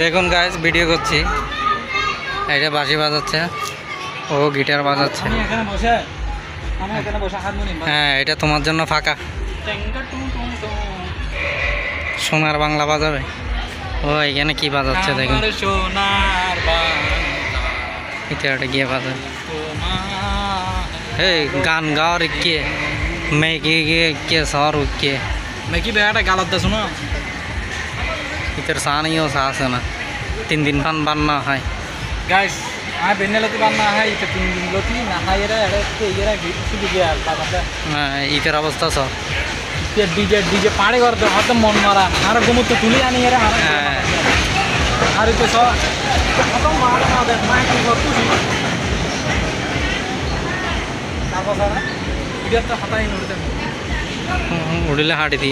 দেখুন guys video করছি, এটা বাঁশি বাজাচ্ছে, ও গিটার বাজাচ্ছে। হ্যাঁ, এটা তোমার জন্য ফাঁকা। সোনার বাংলা বাজাবে। ও এখানে কি বাজাচ্ছে দেখুন, এটা গিয়ে বাজাবে। এই গান গাওয়ার কে মেয়ে কে সর কে मैं की बेटा गालत दे सुनो इधर सा नहीं हो सा से ना 3 दिन पान बनना है गाइस आ बेने लती बनना है इते 3 दिन लती ना है ये रे सुबह गया बाबा इधर अवस्था सब ते डीजे पाड़े कर दो हत मन मारा आर गुमत तो तुली आनी रे आर तो सो हत मारा ना दे माइक को तुसी तारपा सारा इधर तो हताई नोड़ते उड़िले हाड़ी थी।